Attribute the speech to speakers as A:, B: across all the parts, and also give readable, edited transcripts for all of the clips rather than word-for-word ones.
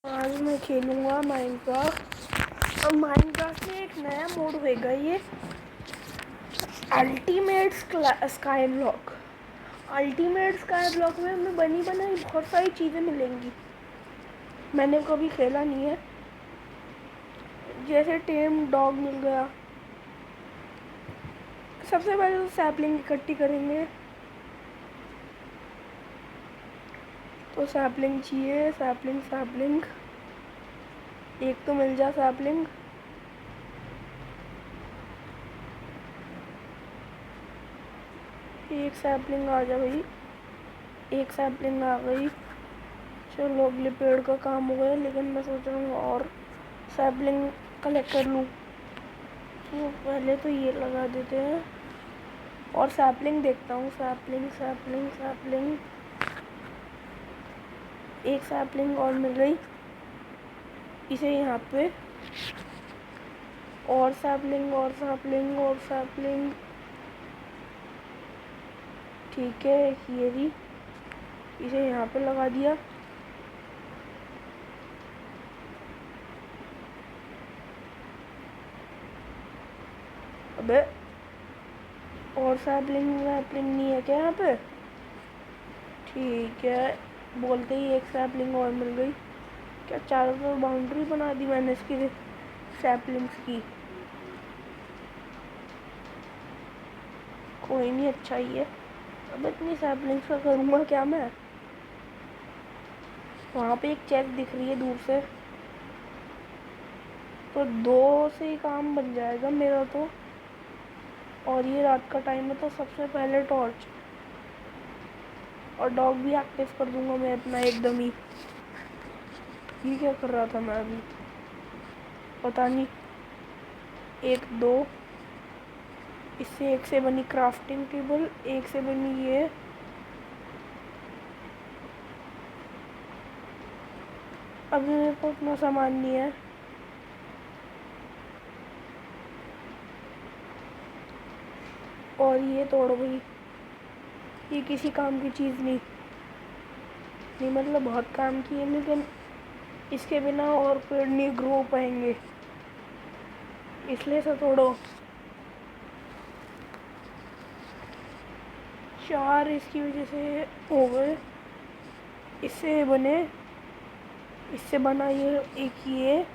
A: आज मैं खेलूँगा माइनक्राफ्ट। अब माइनक्राफ्ट में एक नया मोड होएगा, ये ultimate sky block. Ultimate sky block में हमें बनी बनाई बहुत सारी चीज़ें मिलेंगी। मैंने कभी खेला नहीं है। जैसे टेम डॉग मिल गया। सबसे पहले तो सैपलिंग इकट्ठी करेंगे, तो सैपलिंग चाहिए। सैपलिंग एक तो मिल जा सैपलिंग। एक सैपलिंग आ जा भाई, एक सैपलिंग आ गई। चलो अगले पेड़ का काम हो गया, लेकिन मैं सोच रहा हूँ और सैपलिंग कलेक्ट कर लूँ। तो पहले तो ये लगा देते हैं और सैपलिंग देखता हूँ। सैपलिंग एक सैपलिंग और मिल गई, इसे यहाँ पे और सैपलिंग। ठीक है, ये भी, इसे यहाँ पे लगा दिया। अबे और सैपलिंग नहीं है क्या यहाँ पे? ठीक है, बोलते ही एक सैपलिंग और मिल गई। क्या चारों तरफ बाउंड्री बना दी मैंने इसकी सैपलिंग्स की। कोई नहीं, अच्छा ही है। अब इतनी सैपलिंग्स का करूँगा क्या मैं? वहाँ पे एक चेस्ट दिख रही है दूर से, तो 2 से ही काम बन जाएगा मेरा तो। और ये रात का टाइम है, तो सबसे पहले टॉर्च और डॉग भी एक्टिव कर दूंगा मैं अपना एकदम ही। ये क्या कर रहा था मैं अभी, पता नहीं। 1 2, इससे एक से बनी क्राफ्टिंग टेबल, एक से बनी ये। अभी मेरे पास उतना सामान नहीं है। और ये तोड़ गई, ये किसी काम की चीज़ नहीं मतलब बहुत काम की है, लेकिन इसके बिना और पेड़ नहीं ग्रो पाएंगे, इसलिए इसे तोड़ो। 4 इसकी वजह से हो गए। इससे बना ये एक, ये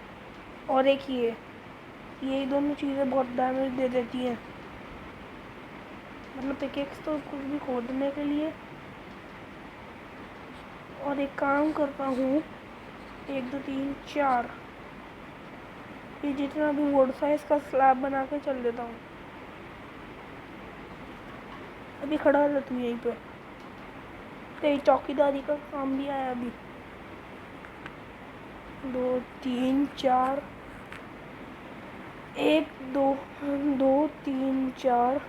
A: और एक ये दोनों चीज़ें बहुत डैमेज दे देती हैं। मतलब पिकेक्स तो कुछ भी खोदने के लिए। और एक काम करता हूँ, 1 2 3 4, ये जितना भी वुड साइज का स्लैब बना के चल देता हूँ। अभी खड़ा रह तू यहीं पे, तेरी चौकीदारी का काम भी आया अभी। 2 3 4, 1 2 2 3 4।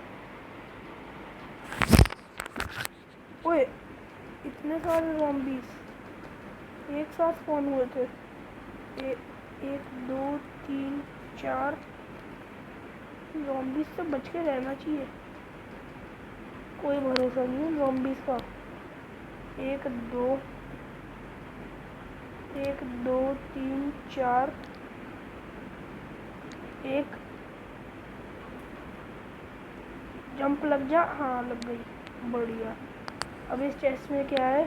A: ओए इतने सारे ज़ॉम्बीज़ एक साथ स्पॉन हुए थे। 1 2 3 4 ज़ॉम्बीज़ से बच के रहना चाहिए, कोई भरोसा नहीं है ज़ॉम्बीज़ का। 1 2 3 4, एक जंप लग जा। हाँ लग गई, बढ़िया। अब इस चेस्ट में क्या है?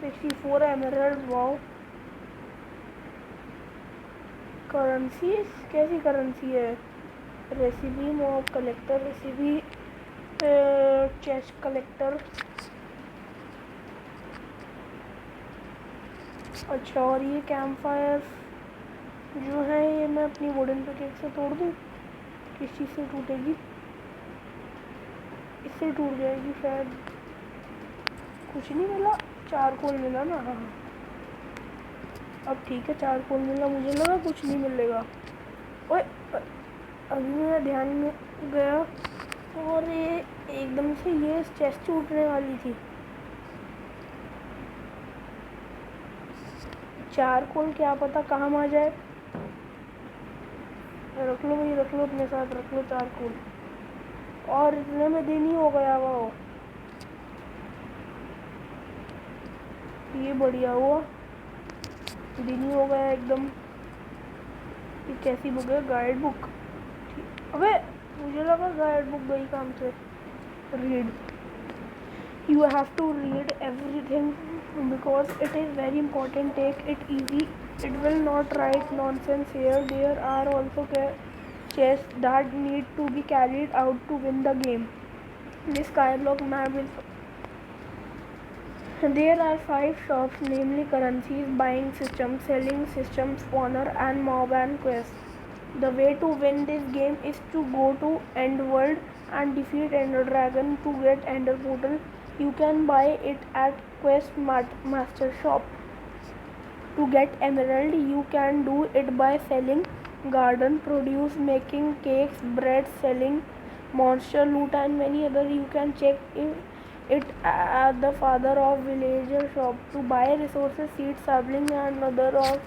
A: 64 एमराल्ड। वाओ, करेंसी कैसी करेंसी है? Recipe mob collector, recipe chest collector. अच्छा, और ये कैंप फायर जो है, ये मैं अपनी वुडन पिकेक से तोड़ दूँ? किस चीज़ से टूटेगी? इससे टूट जाएगी शायद। कुछ नहीं मिला, चारकोल मिला ना। हाँ अब ठीक है, चारकोल मिला। मुझे लगा कुछ नहीं मिलेगा। ओए अभी मेरा ध्यान में गया और ये एकदम से ये चेस्ट टूटने वाली थी। चारकोल क्या पता काम आ जाए। रख लो भाई, रख लो अपने साथ, रख लो चारकोल। और इतने में दिन ही हो गया। वो ये बढ़िया हुआ। दिन ही हो गया एकदम। ये कैसी बुक है? Guide book. अबे मुझे लगा गाइड बुक गई काम से। Read, you have to read everything because it is very important. Take it easy, it will not write nonsense here. There are also chests that need to be carried out to win the game. This skyblock map is there are 5 shops, namely currencies, buying systems, selling systems, spawner and mob and quests. The way to win this game is to go to End World and defeat Ender Dragon to get Ender Portal. You can buy it at Quest Master Shop. To get Emerald, you can do it by selling garden produce, making cakes, bread, selling monster loot and many other. You can check it at the Father of Villager shop. To buy resources, seeds, saplings and other of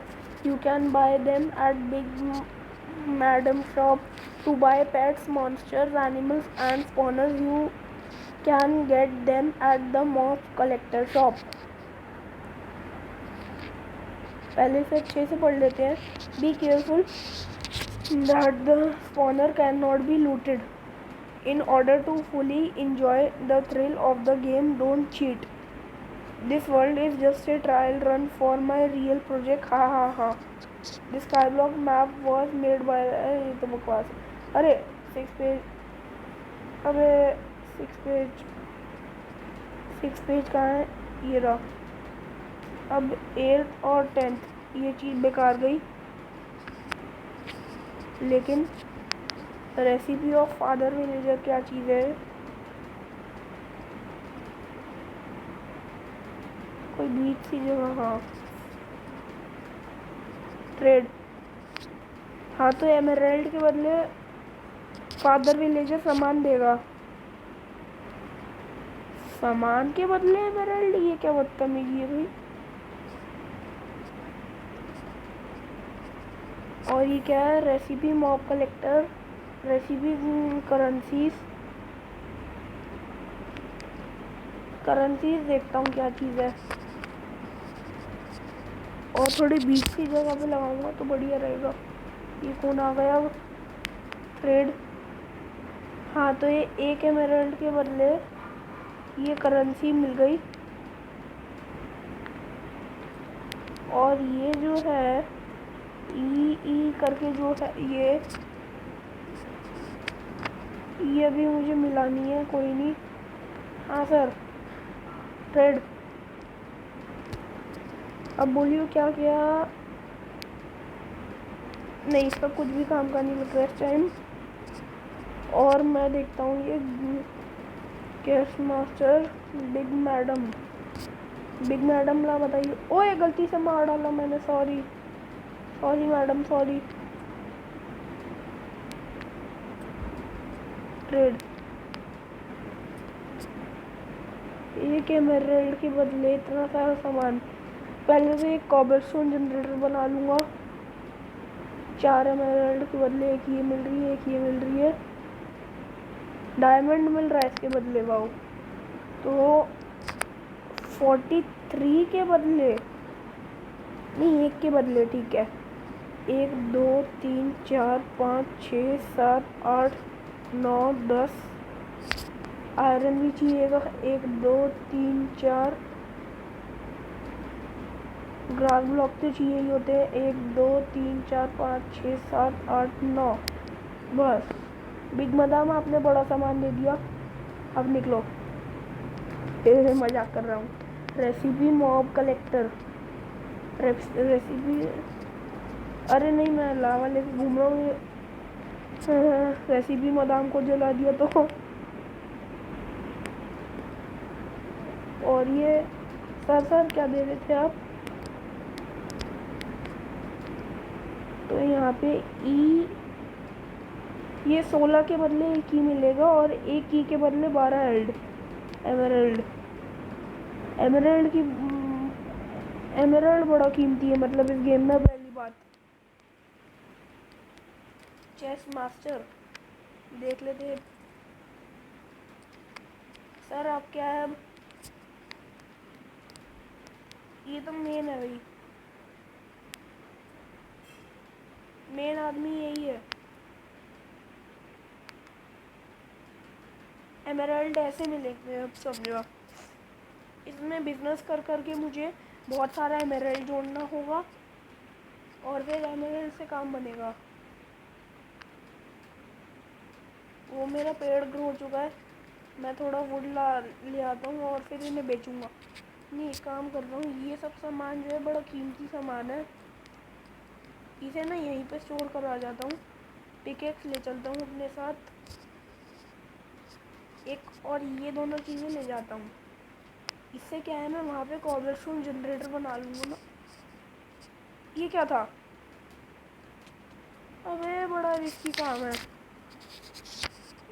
A: you can buy them at Big Madam shop. To buy pets, monsters, animals and spawners, you can get them at the Mob Collector shop. पहले से अच्छे से पढ़ लेते हैं. Be careful that the spawner cannot be looted. In order to fully enjoy the thrill of the game, don't cheat. This world is just a trial run for my real project. Ha ha ha. This skyblock map was made by ये तो बकवास. अरे 6 page. अबे 6 page कहाँ है? ये रहा. अब 8th और 10th ये चीज़ बेकार गई. लेकिन रेसिपी ऑफ फादर विलेजर क्या चीज़ है? कोई बीच सी जगह. हाँ, ट्रेड. हाँ, तो एमराल्ड के बदले फादर विलेजर सामान देगा. सामान के बदले एमराल्ड? ये क्या बदतमीजी है भाई. और ये क्या है? Recipe mob collector, recipe currencies देखता हूँ क्या चीज़ है. और थोड़ी बीच की जगह पे लगाऊंगा तो बढ़िया रहेगा. ये कौन आ गया अब? ट्रेड. हाँ, तो ये एक एमराल्ड के बदले ये करेंसी मिल गई. और ये जो है ई करके जो है ये भी मुझे मिलानी है. कोई नहीं. हाँ सर. ट्रेड. अब बोलियो क्या किया? नहीं, इसका कुछ भी काम का नहीं लग रहा इस टाइम. और मैं देखता हूँ ये केस मास्टर बिग मैडम ला बताइए. ओए गलती से मार डाला मैंने. Sorry madam, sorry. ट्रेड. एक एमराल्ड के बदले इतना सारा सामान. पहले से एक कॉबलस्टोन जनरेटर बना लूँगा. 4 एमराल्ड के बदले एक ये मिल रही है, एक ये मिल रही है. डायमंड मिल रहा है इसके बदले. वाओ. तो 43 के बदले नहीं, एक के बदले. ठीक है. 1 2 3 4 5 6 7 8 9 10. आयरन भी चाहिएगा. 1 2 3 4. ग्रास ब्लॉक तो चाहिए ही होते हैं. 1 2 3 4 5 6 7 8 9. बस. बिग मदाम आपने बड़ा सामान दे दिया. अब निकलो. मजाक कर रहा हूँ. Recipe mob collector. रेसिपी. अरे नहीं, मैं लावा लेके घूम रहा हूँ. रेसिपी मदाम को जला दिया तो. और ये सर क्या दे रहे थे आप? तो यहाँ पे ई ये 16 के बदले एक ही मिलेगा और एक ई के बदले 12 एमराल्ड बड़ा कीमती है मतलब इस गेम में. पहली बात. चेस मास्टर देख लेते हैं. सर आप क्या है? अब ये तो मेन है भाई. मेन आदमी यही है। एमराल्ड ऐसे मिलेंगे, अब समझो। इसमें बिजनेस कर करके मुझे बहुत सारा एमराल्ड जोड़ना होगा और फिर एमराल्ड से काम बनेगा। वो मेरा पेड़ ग्रो हो चुका है, मैं थोड़ा वुड ले आता हूँ और फिर इन्हें बेचूंगा। नहीं, एक काम कर रहा हूँ, ये सब सामान जो है बड़ा कीमती सामान है, इसे ना यहीं पे स्टोर करा जाता हूँ। पिकेक्स ले चलता हूँ अपने साथ एक, और ये दोनों चीज़ें ले जाता हूँ। इससे क्या है, मैं वहाँ पे कॉबलस्टोन जनरेटर बना लूँगा ना। ये क्या था? अबे बड़ा रिस्की काम है,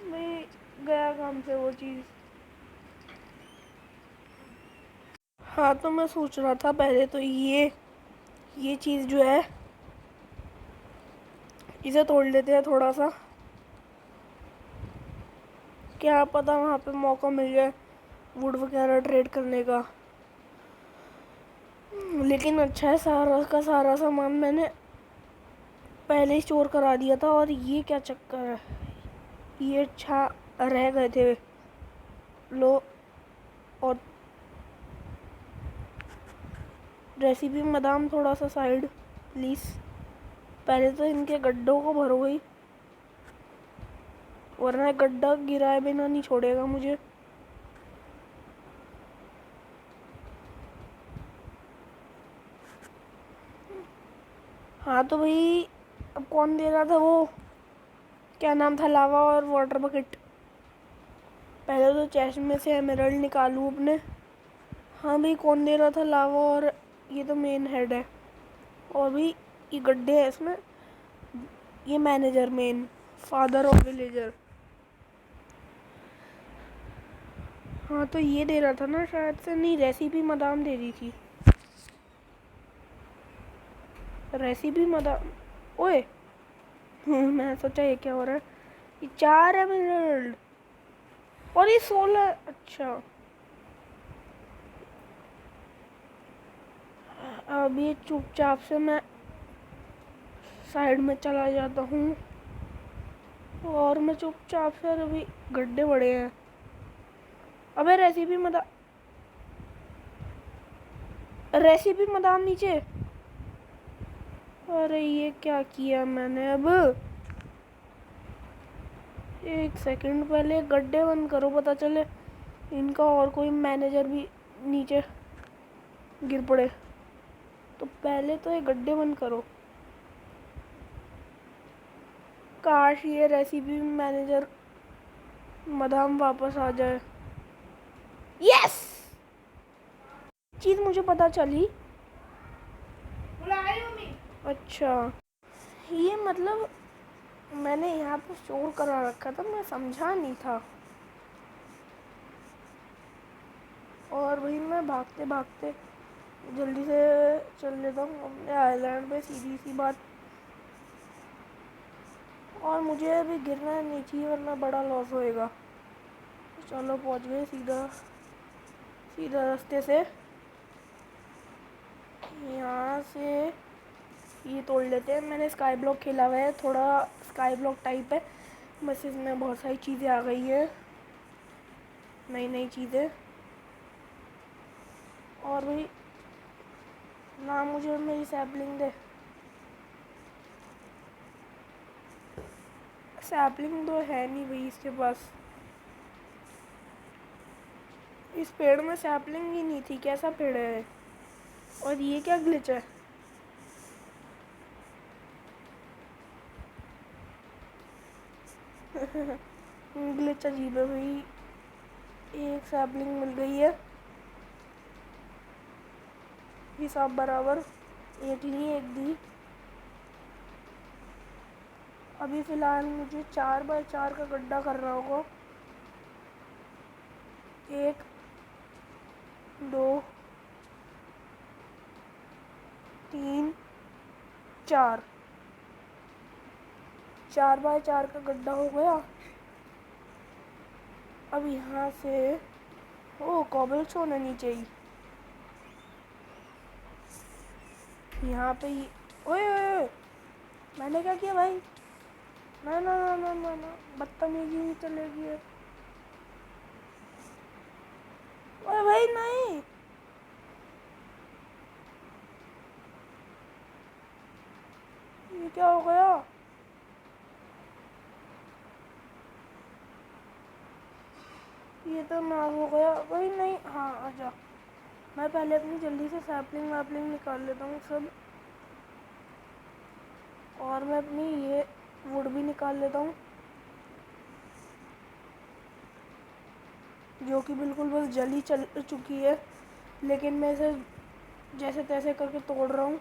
A: मैं गया काम से वो चीज़। हाँ, तो मैं सोच रहा था पहले तो ये चीज़ जो है इसे तोड़ लेते हैं थोड़ा सा, क्या पता वहाँ पे मौका मिल जाए वुड वगैरह ट्रेड करने का। लेकिन अच्छा है, सारा का सारा सामान मैंने पहले ही स्टोर करा दिया था। और ये क्या चक्कर है, ये अच्छा रह गए थे लो। और रेसिपी बादाम थोड़ा सा साइड प्लीज़। पहले तो इनके गड्ढों को भरो गई, वरना गड्ढा गिराए बिना नहीं छोड़ेगा मुझे। हाँ तो भाई, अब कौन दे रहा था वो, क्या नाम था, लावा और वाटर बकेट। पहले तो चेस्ट में से एमराल्ड निकालूँ अपने। हाँ भाई, कौन दे रहा था, लावा, और ये तो मेन हेड है। और भी ये गड्ढे हैं इसमें, ये manager, main father of villager. हाँ तो ये दे रहा था ना शायद से, नहीं रेसिपी मदाम दे रही थी, रेसिपी मदाम। ओए मैं सोचा ये क्या हो रहा है, ये 4 एमराल्ड और ये 16। अच्छा, अब ये चुपचाप से मैं साइड में चला जाता हूँ और मैं चुपचाप से, अभी गड्ढे बड़े हैं। अबे रेसिपी मदाम नीचे। अरे ये क्या किया मैंने, अब एक सेकंड, पहले गड्ढे बंद करो, पता चले इनका और कोई मैनेजर भी नीचे गिर पड़े। तो पहले तो ये गड्ढे बंद करो। काश ये रेसिपी मैनेजर मदाम वापस आ जाए। यस, चीज़ मुझे पता चली। अच्छा, ये मतलब मैंने यहाँ पे स्टोर करा रखा था, मैं समझा नहीं था। और वही मैं भागते भागते जल्दी से चल लेता हूँ अपने आइलैंड पे, सीधी सी बात। और मुझे अभी गिरना नहीं चाहिए, वरना बड़ा लॉस होएगा। चलो पहुँच गए सीधा सीधा रास्ते से। यहाँ से ये तोड़ लेते हैं। मैंने स्काई ब्लॉक खेला हुआ है, थोड़ा स्काई ब्लॉक टाइप है, बस इसमें बहुत सारी चीज़ें आ गई हैं, नई नई चीज़ें। और भाई ना, मुझे मेरी सैपलिंग दे। सैपलिंग तो है नहीं भाई इसके पास, इस पेड़ में सैपलिंग ही नहीं थी, कैसा पेड़ है। और ये क्या ग्लिच है, ग्लिच अजीब है भाई। एक सैपलिंग मिल गई है, हिसाब बराबर, एक ली एक दी। अभी फ़िलहाल मुझे 4x4 का गड्ढा करना होगा। 1 2 3 4, 4x4 का गड्ढा हो गया। अब यहाँ से, ओ कॉबलस्टोन है नीचे ही, यहाँ पे ही। ओए ओए ओए, मैंने क्या किया भाई? ना ना ना ना ना ना, बदतमीजी नहीं चलेगी है। अरे भाई नहीं, ये क्या हो गया? ये तो ना हो गया भाई, नहीं। हाँ आजा, मैं पहले अपनी जल्दी से सैपलिंग वैपलिंग निकाल लेता हूँ सब, और मैं अपनी ये वुड भी निकाल लेता हूँ, जो कि बिल्कुल बस जल ही चल चुकी है, लेकिन मैं इसे जैसे तैसे करके तोड़ रहा हूँ।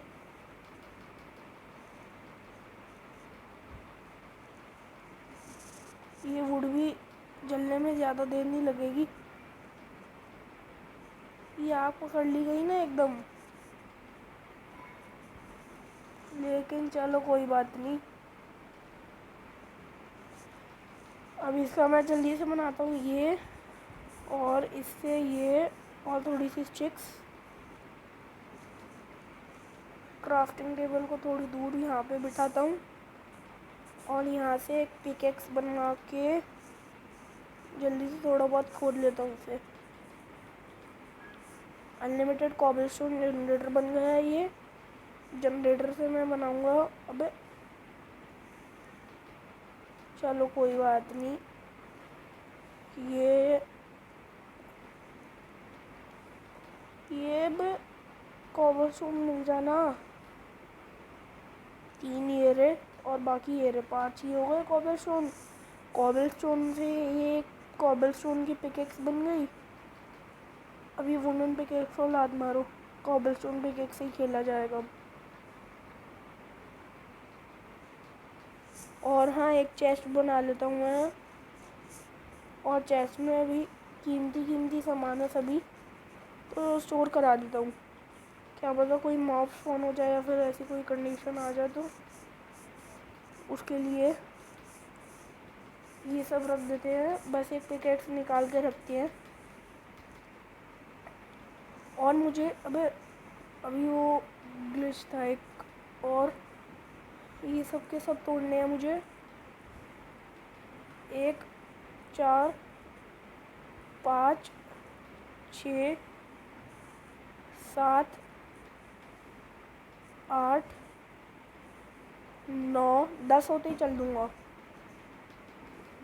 A: ये वुड भी जलने में ज़्यादा देर नहीं लगेगी। ये आग पकड़ ली गई ना एकदम, लेकिन चलो कोई बात नहीं। अब इसका मैं जल्दी से बनाता हूँ ये, और इससे ये, और थोड़ी सी स्टिक्स। क्राफ्टिंग टेबल को थोड़ी दूर यहाँ पे बिठाता हूँ, और यहाँ से एक पिकेक्स बना के जल्दी से थोड़ा बहुत खोद लेता हूँ उसे। अनलिमिटेड कॉबलस्टोन जनरेटर बन गया है ये। जनरेटर से मैं बनाऊँगा, अबे चलो कोई बात नहीं। ये अब कॉबलस्टोन मिल जाना। 3 ये रहे, और बाकी ये रहे 5 ही हो गए कॉबलस्टोन। कॉबलस्टोन से ये कॉबलस्टोन की पिकेक्स बन गई। अभी वुडन पिकेक्स को लात मारो, कॉबलस्टोन पिकेक्स से ही खेला जाएगा अब। और हाँ, एक चेस्ट बना लेता हूँ मैं, और चेस्ट में अभी कीमती कीमती सामान है सभी, तो स्टोर करा देता हूँ। क्या पता कोई मॉब स्पॉन हो जाए या फिर ऐसी कोई कंडीशन आ जाए, तो उसके लिए ये सब रख देते हैं। बस एक पिकेक्स निकाल के रखते हैं। और मुझे अभी वो ग्लिच था एक, और ये सब के सब तोड़ने हैं मुझे। 1 4 5 6 7 8 9 10 होते ही चल दूँगा।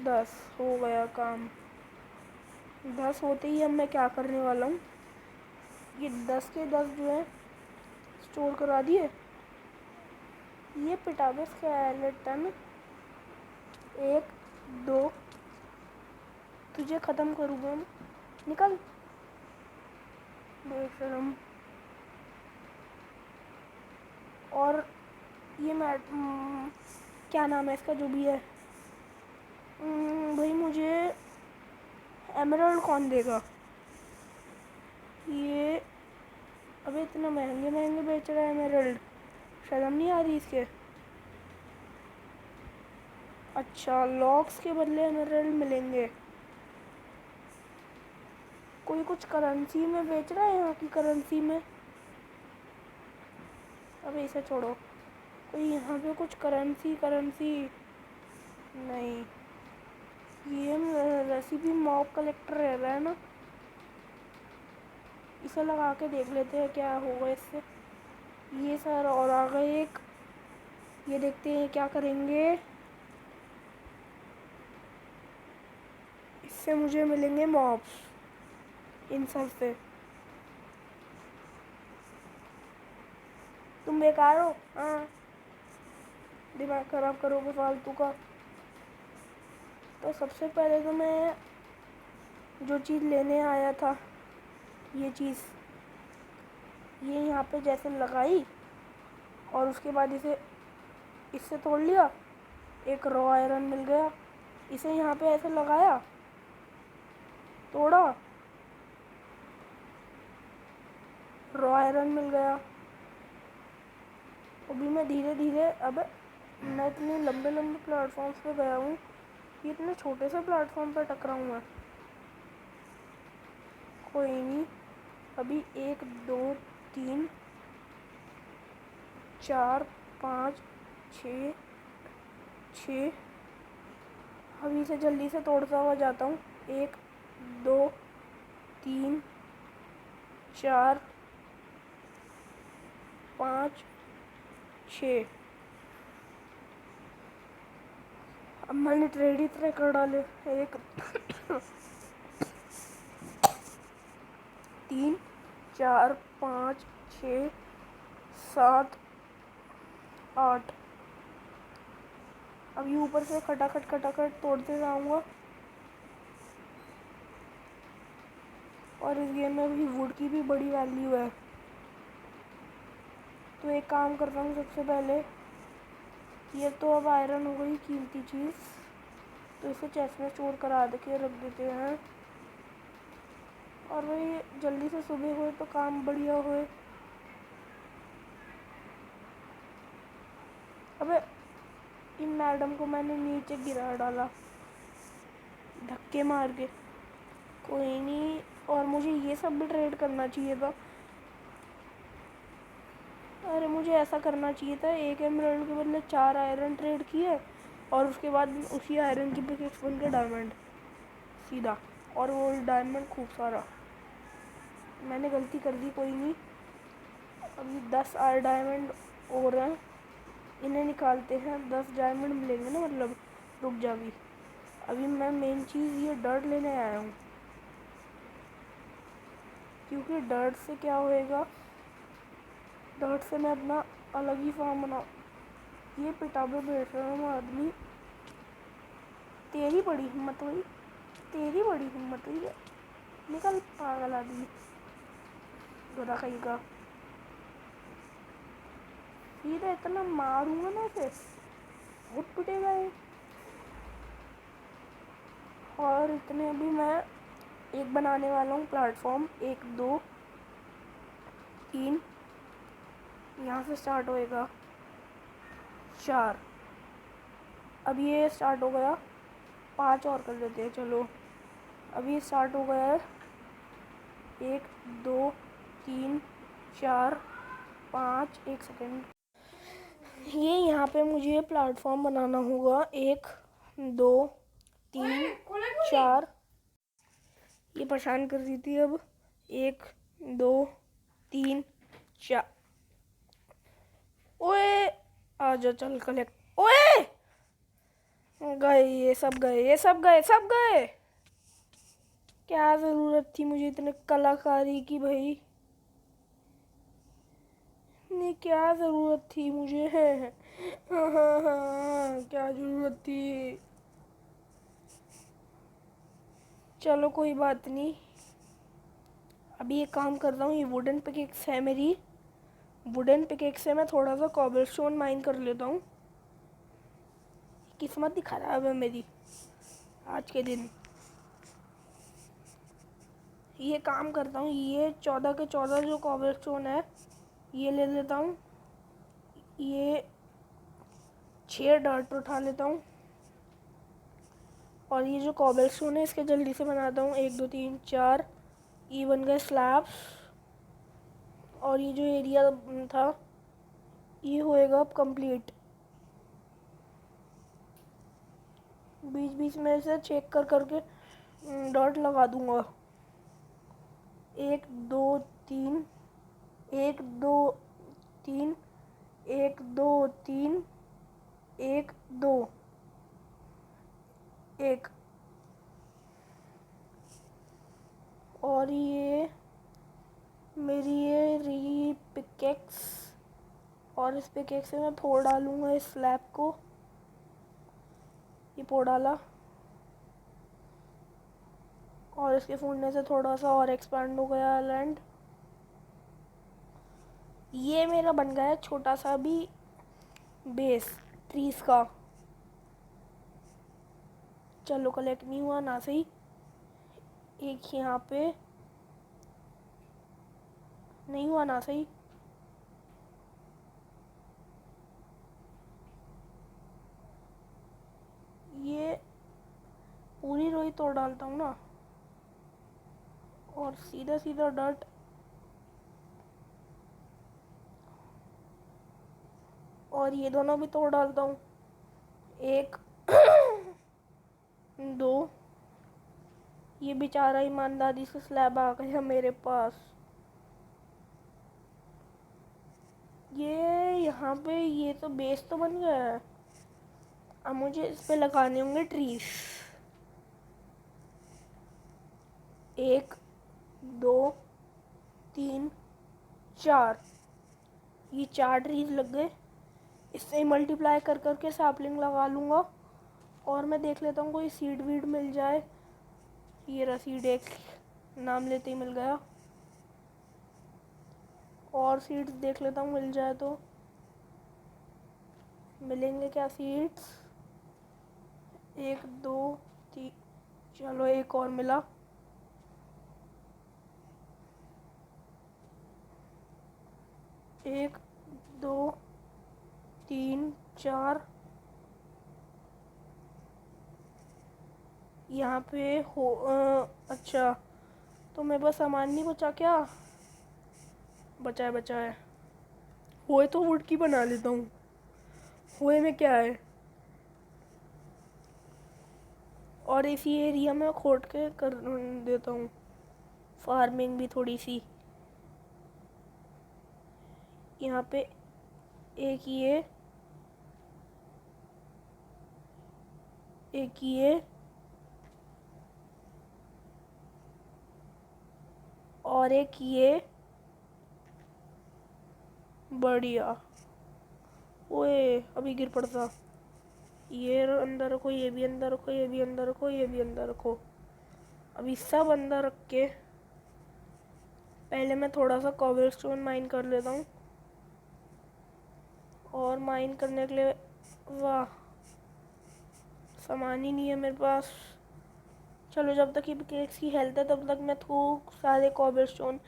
A: 10 हो गया काम। 10 होते ही अब मैं क्या करने वाला हूँ, ये 10 के 10 जो है स्टोर करा दिए। ये पिटावे स्केलेटन 1 2, तुझे ख़त्म करूँगा मैं, निकल बेशरम। और ये क्या नाम है इसका, जो भी है। भाई मुझे एमराल्ड कौन देगा? ये अबे इतना महंगे महंगे बेच रहा है एमराल्ड, शर्म नहीं आ रही इसके? अच्छा, लॉक्स के बदले एमराल्ड मिलेंगे। कोई कुछ करेंसी में बेच रहा है, यहाँ की करेंसी में। अबे इसे छोड़ो, कोई यहाँ पे कुछ करेंसी नहीं। ये रेसिपी मॉब कलेक्टर रह रहा है ना, इसे लगा के देख लेते हैं क्या होगा इससे। ये सर और आ गए एक, ये देखते हैं क्या करेंगे। इससे मुझे मिलेंगे मॉब्स, इन सब से। तुम बेकार हो, हाँ, दिमाग खराब करोगे फालतू का। तो सबसे पहले तो मैं जो चीज़ लेने आया था, ये चीज़, ये यहाँ पे जैसे लगाई, और उसके बाद इससे तोड़ लिया। एक रॉ आयरन मिल गया, इसे यहाँ पे ऐसे लगाया, तोड़ा, रॉ आयरन मिल गया। अभी मैं धीरे धीरे, अब मैं इतने लंबे लंबे प्लेटफॉर्म्स पे गया हूँ, ये इतने छोटे से प्लेटफॉर्म पे टकरा हूँ मैं। कोई नहीं, अभी 1 2 3 4 5 6 6। अभी इसे जल्दी से तोड़ता हुआ जाता हूँ। 1 2 3 4 5 6। अब मैंने ट्रेड इतने कर डाले। 1 3 4 5 6 7 8। अभी ऊपर से खटाखट खटाखट तोड़ते जाऊंगा। और इस गेम में भी वुड की भी बड़ी वैल्यू है। तो एक काम करता हूँ सबसे पहले, ये तो अब आयरन हो गई कीमती चीज़, तो इसे चेस्ट में स्टोर करा के रख देते हैं। और वही जल्दी से सुबह होए तो काम बढ़िया होए। अबे इन मैडम को मैंने नीचे गिरा डाला धक्के मार के। कोई नहीं, और मुझे ये सब भी ट्रेड करना चाहिए था। अरे मुझे ऐसा करना चाहिए था, 1 एमराल्ड के बदले 4 आयरन ट्रेड किए और उसके बाद उसी आयरन की पिकेक्स बन के डायमंड सीधा, और वो डायमंड खूब सारा। मैंने गलती कर दी, कोई नहीं। अभी 10 डायमंड हो रहे हैं, इन्हें निकालते हैं। 10 डायमंड मिलेंगे ना, मतलब। रुक जा, अभी मैं मेन चीज़ ये डर्ट लेने आया हूँ, क्योंकि डर्ट से क्या होएगा, डर्ट से मैं अपना अलग ही फार्म बना। ये पिटाबे बैठ रहा हूँ आदमी। तेरी बड़ी हिम्मत हुई, तेरी बड़ी हिम्मत हुई है। निकल पागल आदमी, गोदा कहीं का। सीधे इतना मारूंगा ना इसे, बहुत पिटेगा ये। और इतने भी मैं एक बनाने वाला हूँ प्लेटफॉर्म। 1 2 3 यहाँ से स्टार्ट होएगा, 4। अब ये स्टार्ट हो गया, 5 और कर देते हैं। चलो अभी ये स्टार्ट हो गया है। 1 2 3 4 5। 1 सेकेंड, ये यहाँ पे मुझे प्लेटफॉर्म बनाना होगा। 1 2 3 4। ये परेशान कर दी थी। अब 1 2 3 4। ओए आजा, चल कलेक्ट। ओए गए, ये सब गए, ये सब गए, सब गए। क्या ज़रूरत थी मुझे इतने कलाकारी की भाई, नहीं क्या ज़रूरत थी मुझे। है हाँ हाँ हाँ, क्या ज़रूरत थी। चलो कोई बात नहीं। अभी एक काम कर रहा हूँ, ये वुडन पिकेक्स है मेरी। वुडन पिकेक्स से मैं थोड़ा सा कॉबलस्टोन माइन कर लेता हूँ। किस्मत ही खराब है मेरी आज के दिन। ये काम करता हूँ, ये 14 के 14 जो कॉबलस्टोन है ये ले लेता हूँ। ये 6 डर्ट उठा लेता हूँ, और ये जो कॉबलस्टोन है इसके जल्दी से बनाता हूँ। 1 2 3 4। ये बन गए स्लैब्स। और ये जो एरिया था ये होएगा अब कंप्लीट। बीच बीच में से चेक कर करके डॉट लगा दूंगा। 1 2 3 1 2 3 1 2 3 1 2 1। और ये मेरी ये रही पिकेक्स, और इस पिकेक्स से मैं फोड़ डालूंगा इस स्लैब को। ये फोड़ डाला, और इसके फोड़ने से थोड़ा सा और एक्सपांड हो गया लैंड। ये मेरा बन गया छोटा सा भी बेस ट्रीज का। चलो कलेक्ट नहीं हुआ ना सही। एक यहाँ पे नहीं हुआ ना सही। ये पूरी रोई तोड़ डालता हूँ ना, और सीधा सीधा डट। और और ये दोनों भी तोड़ डालता हूँ। 1 2, ये बेचारा ईमानदारी से स्लैब आ गया मेरे पास। ये यहाँ पे ये तो बेस तो बन गया है। अब मुझे इस पे लगाने होंगे ट्रीज। 1 2 3 4, ये 4 ट्रीज लग गए। इससे मल्टीप्लाई कर करके सैपलिंग लगा लूँगा। और मैं देख लेता हूँ कोई सीड वीड मिल जाए। ये रहा सीड, एक नाम लेते ही मिल गया। और सीड्स देख लेता हूँ मिल जाए तो। मिलेंगे क्या सीड्स? 1 2 3, चलो एक और मिला। 1 2 3 4, यहाँ पे हो अच्छा, तो मेरे पास सामान नहीं बचा क्या? बचा है। होए तो वुड की बना लेता हूँ। होए में क्या है। और इसी एरिया में खोद के कर देता हूँ फार्मिंग भी थोड़ी सी। यहाँ पे एक ये और एक ये, बढ़िया। ओए अभी गिर पड़ता। ये अंदर रखो, ये भी अंदर रखो, ये भी अंदर रखो, ये भी अंदर रखो। अभी सब अंदर रख के पहले मैं थोड़ा सा कॉबलस्टोन माइन कर लेता हूँ। और माइन करने के लिए, वाह, सामान ही नहीं है मेरे पास। चलो जब तक ये केक्स की हेल्थ है तब तक मैं खूब सारे कॉबलस्टोन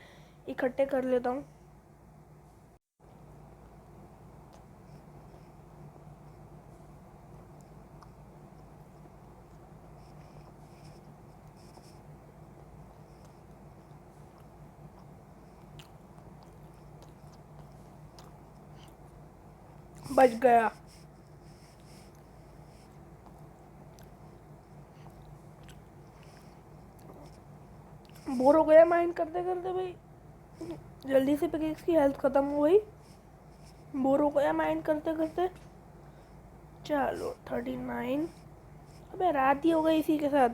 A: इकट्ठे कर लेता हूँ। बच गया। बोर हो गया माइन करते करते भाई। जल्दी से पिकेक्स की हेल्थ ख़त्म हो गई। बोर हो गया माइन करते करते। चलो 39। अबे रात ही हो गई इसी के साथ।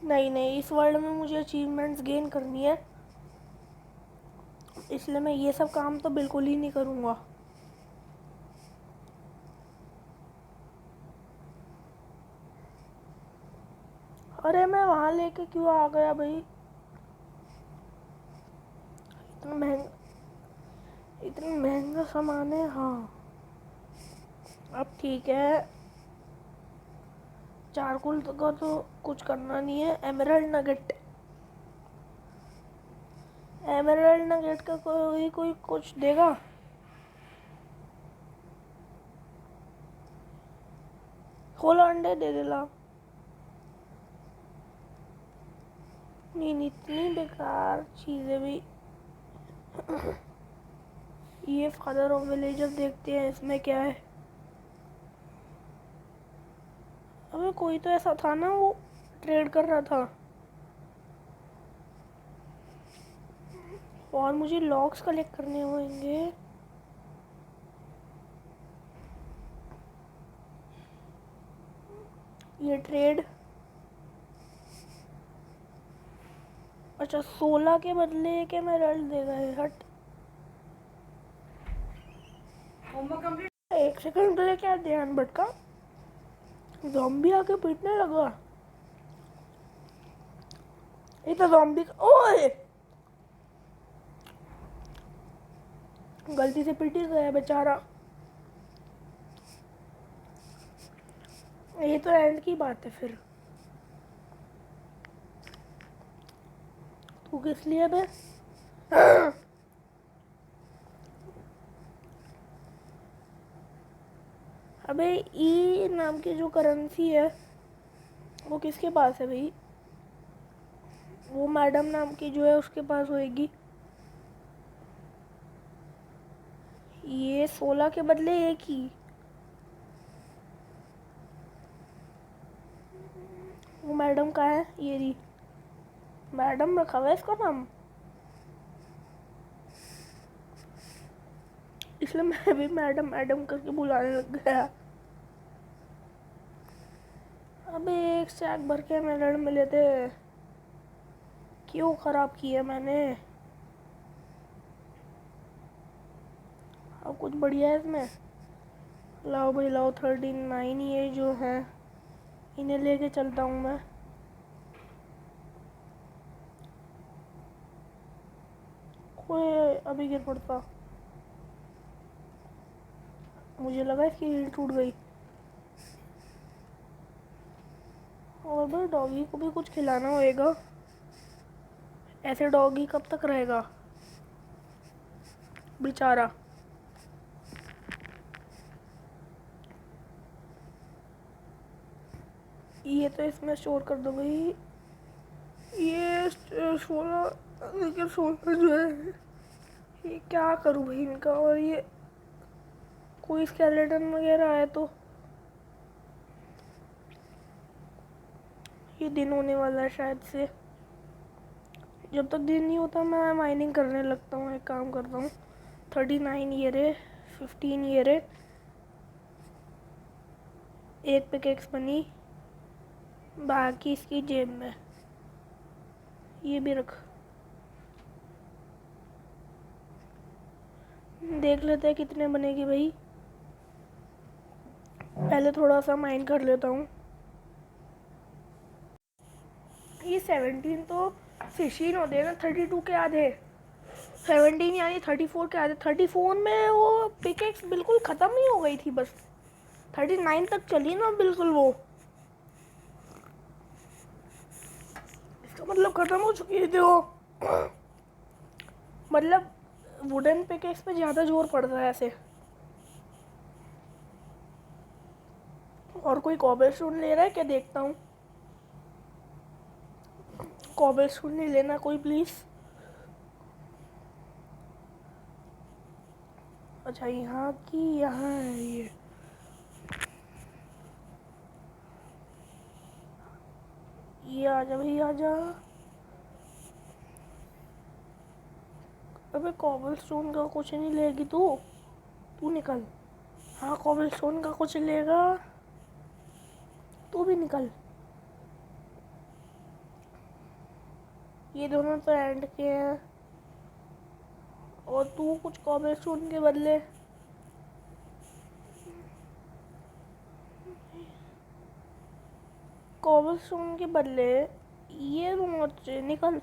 A: नहीं, इस वर्ल्ड में मुझे अचीवमेंट्स गेन करनी है, इसलिए मैं ये सब काम तो बिल्कुल ही नहीं करूँगा। अरे मैं वहाँ लेके क्यों आ गया भाई? इतना महंगा सामान है। हाँ अब ठीक है। चारकोल का तो कुछ करना नहीं है। एमरल्ड नगेट का कोई कुछ देगा? खोल अंडे दे देला। नहीं, इतनी बेकार चीज़ें भी। ये फादर ऑफ विलेजर देखते हैं इसमें क्या है। अबे कोई तो ऐसा था ना, वो ट्रेड कर रहा था। और मुझे लॉग्स कलेक्ट करने होंगे। ये ट्रेड, अच्छा 16 के बदले के मैं रल देगा। हट, एक सेकंड के लिए क्या ध्यान भटका। ज़ॉम्बी आके पीटने लगा। ये तो ज़ॉम्बी ओए, गलती से पीट ही गया बेचारा। ये तो एंड की बात है फिर। तू किस लिए बे? अबे ई नाम की जो करेंसी है वो किसके पास है भाई? वो मैडम नाम की जो है उसके पास होएगी। ये 16 के बदले एक ही। वो मैडम कहाँ है? ये रही मैडम, रखा हुआ है इसका नाम, इसलिए मैं भी मैडम मैडम करके बुलाने लग गया। अबे एक सैक भर के मेरड़ मिले थे, क्यों ख़राब किया मैंने? अब कुछ बढ़िया है इसमें? लाओ भाई लाओ, 39 ये जो है इन्हें लेके चलता हूँ मैं। कोई अभी गिर पड़ता, मुझे लगा इसकी हील टूट गई। और भाई डॉगी को भी कुछ खिलाना होएगा, ऐसे डॉगी कब तक रहेगा बेचारा। ये तो इसमें स्टोर कर दो भाई, ये 16, लेकिन 16 जो है ये क्या करूँ भाई इनका। और ये कोई स्केलेटन वगैरह आए तो, ये दिन होने वाला है शायद से। जब तक दिन नहीं होता मैं माइनिंग करने लगता हूँ। एक काम करता हूँ, 39 ये रे, 15 ये रे, एक पिकेक्स बनी, बाकी इसकी जेब में। ये भी रख, देख लेते हैं कितने बनेगी भाई। पहले थोड़ा सा माइन कर लेता हूँ। ये 17 तो 16 होते हैं ना, 32 के आधे, 17 यानी 34 के आधे। 34 में वो पिकेक्स बिल्कुल ख़त्म ही हो गई थी, बस 39 तक चली ना बिल्कुल वो, इसका मतलब ख़त्म हो चुकी है। देखो मतलब वुडन पिकेक्स पे ज़्यादा जोर पड़ता है ऐसे। और कोई कॉबलस्टोन ले रहा है क्या? देखता हूँ, कॉबलस्टोन नहीं लेना कोई प्लीज़। अच्छा यहाँ की, यहाँ है ये आजा भाई आजा। अबे कॉबलस्टोन का कुछ नहीं लेगी तू, तू निकल। हाँ कॉबलस्टोन का कुछ लेगा, तू भी निकल। ये दोनों तो एंड के हैं, और तू कुछ कॉबलस्टोन के बदले। कॉबलस्टोन के बदले ये दोनों अच्छे, निकल।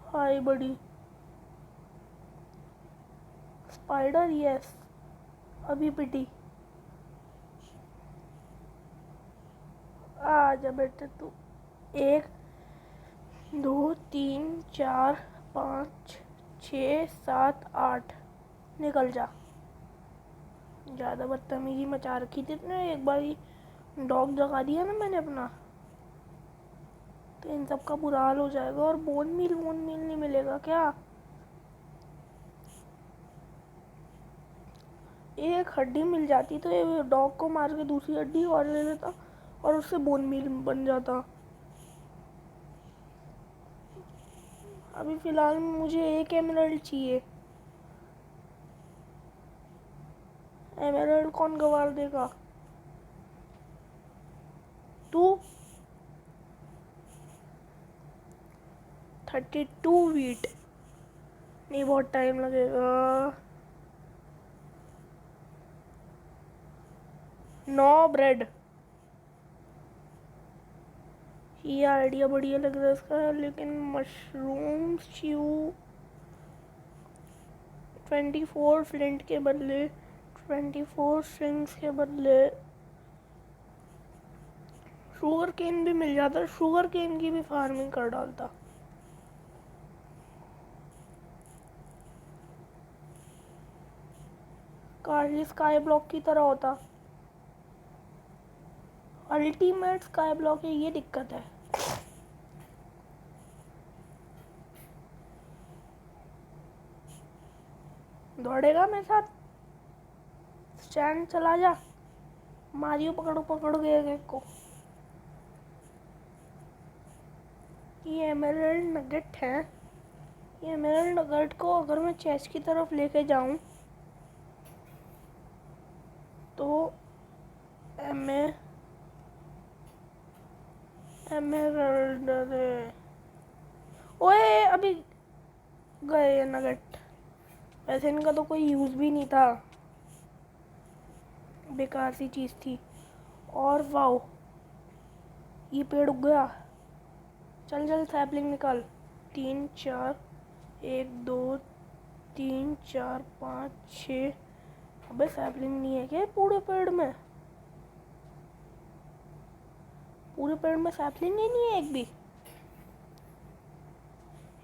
A: हाय बड़ी स्पाइडर, यस अभी पिटी। आजा बेटे तू। 1 2 3 4 5 6 7 8, निकल जा। ज़्यादा बदतमीजी मचा रखी थी तुमने, एक बार ही डॉग जगा दिया ना मैंने अपना, तो इन सब का बुरा हाल हो जाएगा। और बोन मील नहीं मिलेगा क्या? एक हड्डी मिल जाती तो ये डॉग को मार के दूसरी हड्डी और ले लेता, और उससे बोन मील बन जाता। अभी फ़िलहाल मुझे एक एमराल्ड चाहिए। एमराल्ड कौन गंवार देगा? तू। 32 वीट, नहीं बहुत टाइम लगेगा। 9 ब्रेड, ये आइडिया बढ़िया लग रहा है इसका, लेकिन मशरूम स्ट्यू 24 फ्लिंट के बदले, 24 स्ट्रिंग्स के बदले शुगर केन भी मिल जाता, शुगर केन की भी फार्मिंग कर डालता। काश स्काई ब्लॉक की तरह होता। अल्टीमेट स्काई ब्लॉक है, ये दिक्कत है। दौड़ेगा मेरे साथ? स्टैंड चला जा, मारियो पकड़ो पकड़ गए को। ये एमरल्ड नगेट है। ये एमरल्ड नगेट को अगर मैं चेस्ट की तरफ लेके जाऊं तो एमरल्ड, ओए अभी गए ये नगेट। वैसे इनका तो कोई यूज़ भी नहीं था, बेकार सी चीज़ थी। और वाओ, ये पेड़ उग गया। चल चल सैपलिंग निकाल। 3 4, 1 2 3 4 5 6। अबे सैपलिंग नहीं है क्या पूरे पेड़ में? पूरे पेड़ में सैपलिंग ही नहीं है एक भी।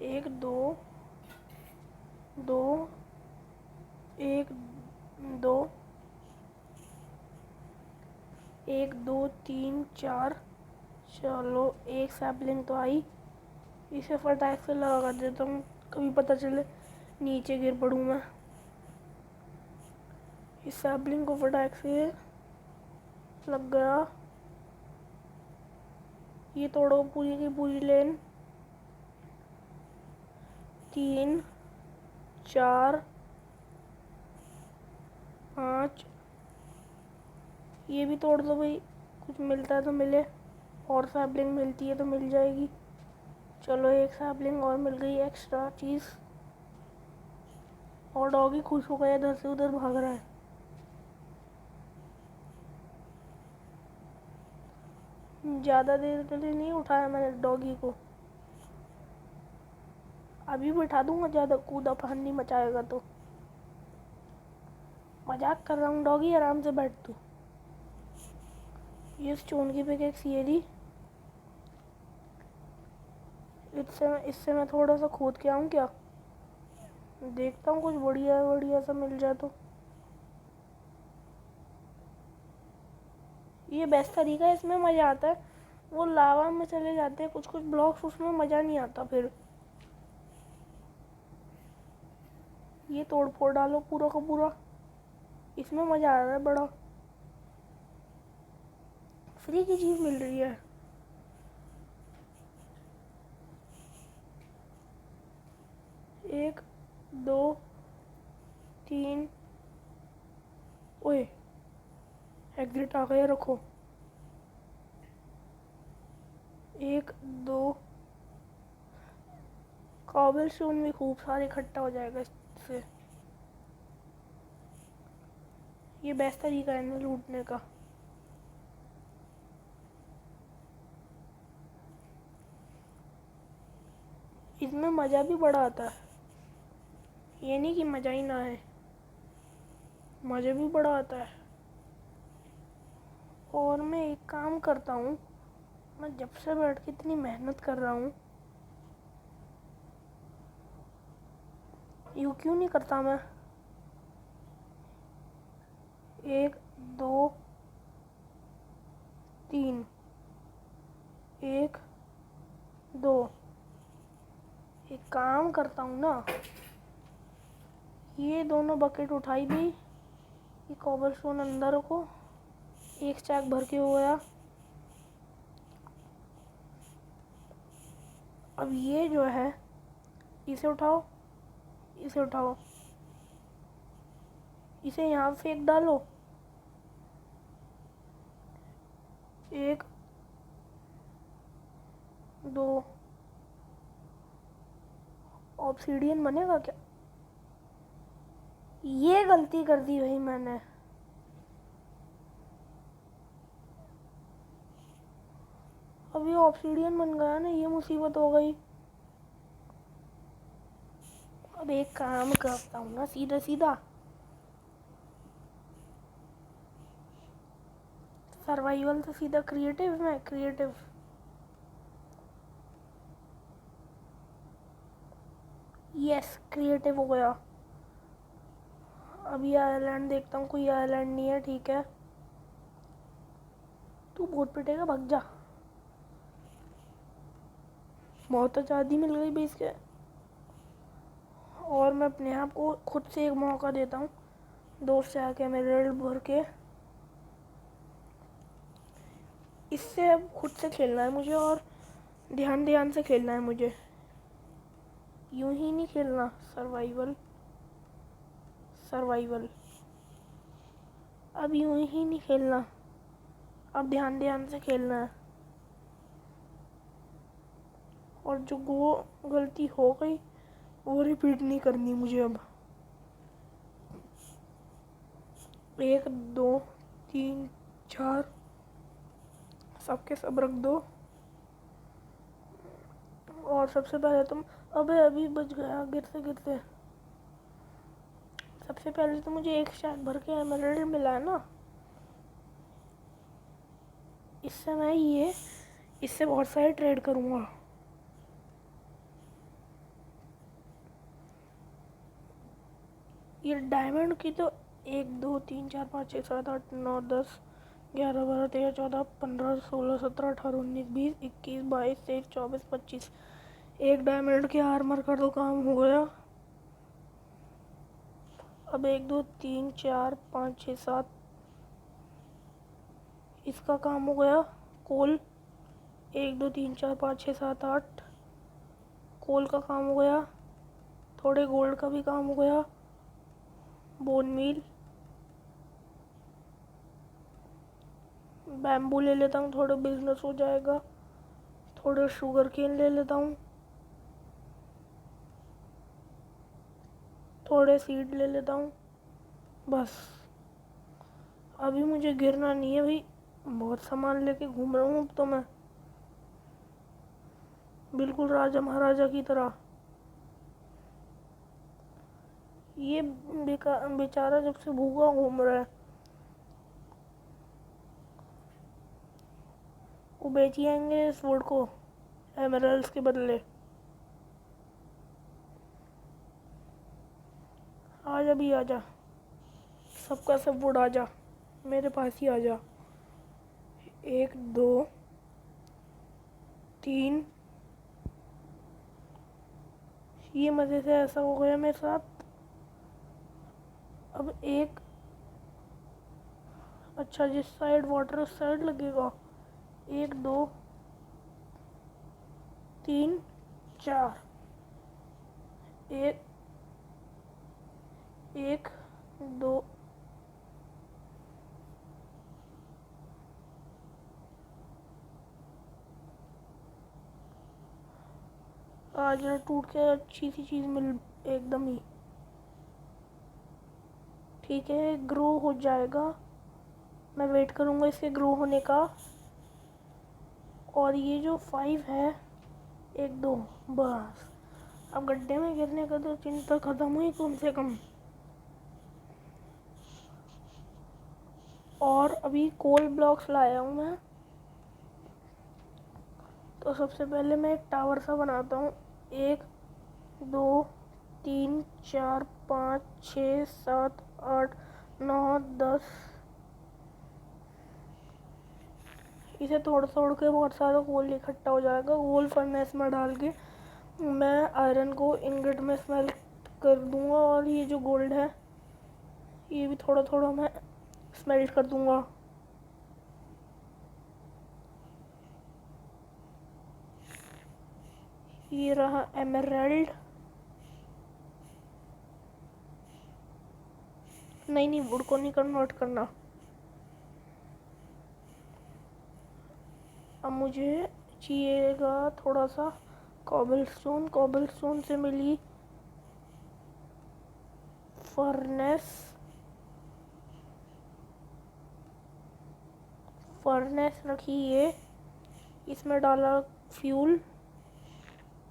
A: 1 2 2 1 2 1 2 3 4। चलो एक सैपलिंग तो आई। इसे फटाक से लगा देता हूँ, कभी पता चले नीचे गिर पड़ूँ मैं। इस सैपलिंग को फटाक से लग गया। ये तोड़ो पूरी की पूरी लेन। 3 4 5। ये भी तोड़ दो भाई, कुछ मिलता है तो मिले, और सैपलिंग मिलती है तो मिल जाएगी। चलो एक सैपलिंग और मिल गई, एक्स्ट्रा चीज़। और डॉगी खुश हो गया, इधर से उधर भाग रहा है। ज़्यादा देर के लिए नहीं उठाया मैंने डॉगी को, अभी बिठा दूंगा, ज़्यादा कूदा फांदी मचाएगा तो। मजाक कर रहा हूँ डॉगी, आराम से बैठ तू। ये स्टोन की पिकेक्स ये ली। इससे मैं थोड़ा सा खोद के आऊँ क्या? देखता हूँ कुछ बढ़िया बढ़िया सा मिल जाए तो। ये बेस्ट तरीका है, इसमें मज़ा आता है। वो लावा में चले जाते हैं कुछ कुछ ब्लॉक्स, उसमें मज़ा नहीं आता फिर। ये तोड़ फोड़ डालो पूरा का पूरा, इसमें मज़ा आ रहा है बड़ा। फ्री की चीज़ मिल रही है। एक 2 3। ओए एग्जिट आ गया, रखो। 1 2। कॉबल स्टोन भी खूब सारे इकट्ठा हो जाएगा इससे। ये बेस्ट तरीका है इन्हें लूटने का। इसमें मज़ा भी बड़ा आता है, ये नहीं कि मज़ा ही ना है, मज़ा भी बड़ा आता है। और मैं एक काम करता हूँ, मैं जब से बैठ के इतनी मेहनत कर रहा हूँ, यूँ क्यों नहीं करता मैं? 1 2 3। 1 2। एक काम करता हूँ ना, ये दोनों बकेट उठाई दी, ये कॉबल स्टोन अंदर रखो, एक स्टैक भर के हो गया। अब ये जो है, इसे उठाओ, इसे उठाओ, इसे यहाँ फेंक डालो। 1 2। ऑब्सीडियन बनेगा क्या? ये गलती कर दी भाई मैंने। अब ये ऑब्सीडियन बन गया ना, ये मुसीबत हो गई। अब एक काम करता हूँ ना, सीधा सीधा सर्वाइवल से सीधा क्रिएटिव में, क्रिएटिव। यस क्रिएटिव हो गया। अब ये आइलैंड देखता हूँ, कोई आइलैंड नहीं है, ठीक है। तू बहुत पिटेगा, भाग जा। बहुत आज़ादी मिल गई बेस के। और मैं अपने आप को खुद से एक मौका देता हूँ, दोस्त से आके मेरे भर के। इससे अब खुद से खेलना है मुझे, और ध्यान ध्यान से खेलना है मुझे। यूं ही नहीं खेलना। सर्वाइवल सर्वाइवल अब यूं ही नहीं खेलना, अब ध्यान ध्यान से खेलना है। और जो गलती हो गई वो रिपीट नहीं करनी मुझे अब। 1 2 3 4 सबके सब रख दो। और सबसे पहले तुम, अबे अभी बच गया गिरते गिरते। सबसे पहले तो मुझे एक शॉट भर के एमराल्ड मिला है ना। इससे मैं इससे बहुत सारे ट्रेड करूँगा। ये डायमंड की तो 1 2 3 4 5 6 7 8 9 10 11 12 13 14 15 16 17 18 19 20 21 22 23 24 25। एक डायमंड के आर्मर का तो काम हो गया। अब 1 2 3 4 5 6 7 इसका काम हो गया। कोल 1 2 3 4 5 6 7 8 कोल का काम हो गया। थोड़े गोल्ड का भी काम हो गया। बोन मील, बैम्बू ले लेता हूँ, थोड़ा बिजनेस हो जाएगा। थोड़ा शुगर केन ले लेता हूँ, थोड़े सीड ले लेता हूँ। बस अभी मुझे गिरना नहीं है भाई। बहुत सामान लेके घूम रहा हूँ अब तो मैं, बिल्कुल राजा महाराजा की तरह। ये बेचारा जब से भूखा घूम रहा है। वो बेच आएंगे इस वुड को एमरल्ड्स के बदले। आजा भी आजा, सबका सब वुड आजा, मेरे पास ही आजा। 1 2 3 ये मज़े से ऐसा हो गया मेरे साथ। अब एक, अच्छा जिस साइड वाटर उस साइड लगेगा। 1 2 3 4 1 1 2 आज टूट के अच्छी सी चीज़ मिल एकदम ही। ठीक है, ग्रो हो जाएगा। मैं वेट करूँगा इसके ग्रो होने का। और ये जो 5 है 1 2 बस, अब गड्ढे में गिरने का तो चिंता ख़त्म हुई कम से कम। और अभी कोल ब्लॉक्स लाया हूँ मैं। तो सबसे पहले मैं एक टावर सा बनाता हूँ। 1 2 3 4 5 6 7 8 9 10। इसे तोड़ तोड़ के बहुत सारा कोल इकट्ठा हो जाएगा। कोल फर्नेस में डाल के मैं आयरन को इंगट में स्मेल्ट कर दूंगा। और ये जो गोल्ड है ये भी थोड़ा थोड़ा मैं स्मेल्ट कर दूंगा। ये रहा एमराल्ड। नहीं वुड को नहीं कन्वर्ट करना। अब मुझे चाहिएगा थोड़ा सा कॉबलस्टोन। कॉबलस्टोन से मिली फर्नेस रखी ये, इसमें डाला फ्यूल।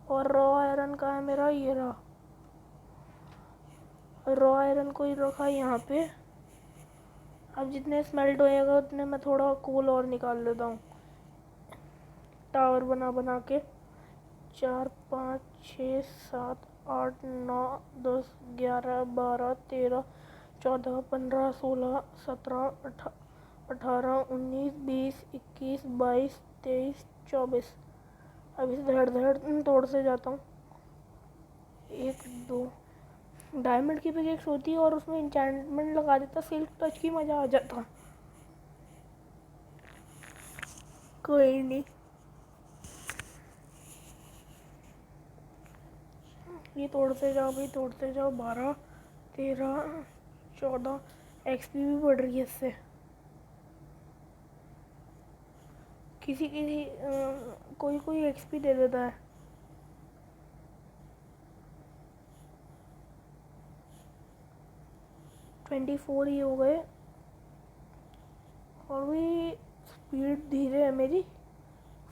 A: और रॉ आयरन का है मेरा, ये रहा रॉ आयरन को ही रखा यहाँ पे। अब जितने स्मेल्ट होएगा उतने मैं थोड़ा कोल और निकाल लेता हूँ टावर बना बना के। 4 5 6 7 8 9 10 11 12 13 14 15 16 17 18, 19, 20, 21, 22, 23, 24। अब इसे धड़ धड़ तोड़ते जाता हूँ। 1, 2। डायमंड की पिकेक्स होती और उसमें इंचेंटमेंट लगा देता, सिल्क टच की मज़ा आ जाता। कोई नहीं, ये तोड़ते जाओ भाई, तोड़ते जाओ। 12, 13, 14। एक्सपी भी बढ़ रही है इससे। किसी किसी कोई कोई एक्सपी दे देता है। ट्वेंटी 24 ही हो गए। और भी स्पीड धीरे है मेरी।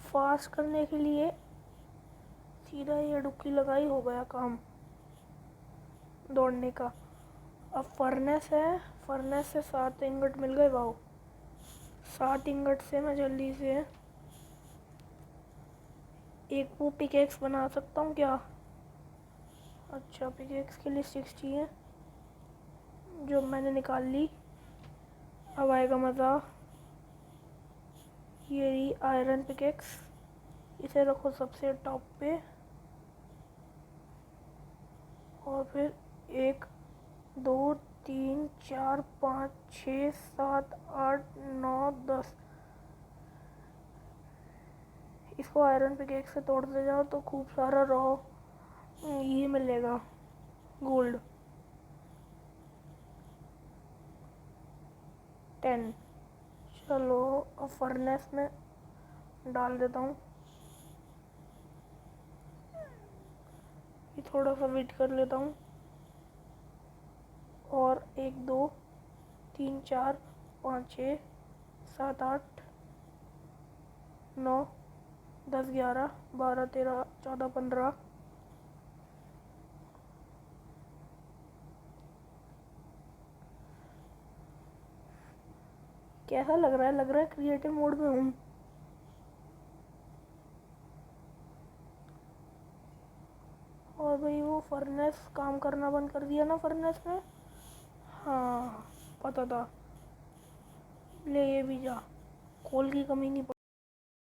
A: फास्ट करने के लिए सीधा ये डुबकी लगाई, हो गया काम दौड़ने का। अब फर्नेस है, फर्नेस से 7 इंगट मिल गए। वाओ, 7 इंगट से मैं जल्दी से एक वो पिकेक्स बना सकता हूँ क्या? अच्छा, पिकेक्स के लिए 6 चाहिए, जो मैंने निकाल ली। अब आएगा मज़ा। ये रही आयरन पिकेक्स, इसे रखो सबसे टॉप पे। और फिर 1, 2, 3, 4, 5, 6, 7, 8, 9, 10। इसको आयरन पिकेक्स से तोड़ते जाओ तो खूब सारा रॉ ये मिलेगा, गोल्ड। 10। चलो अब फर्नेस में डाल देता हूँ। ये थोड़ा सा वेट कर लेता हूँ। और 1, 2, 3, 4, 5, 6, 7, 8, 9, 10, 11, 12, 13, 14, 15। कैसा लग रहा है? लग रहा है क्रिएटिव मोड में हूँ। और भाई वो फर्नेस काम करना बंद कर दिया ना फर्नेस में। हाँ, पता था। ले ये भी जा, कोल की कमी नहीं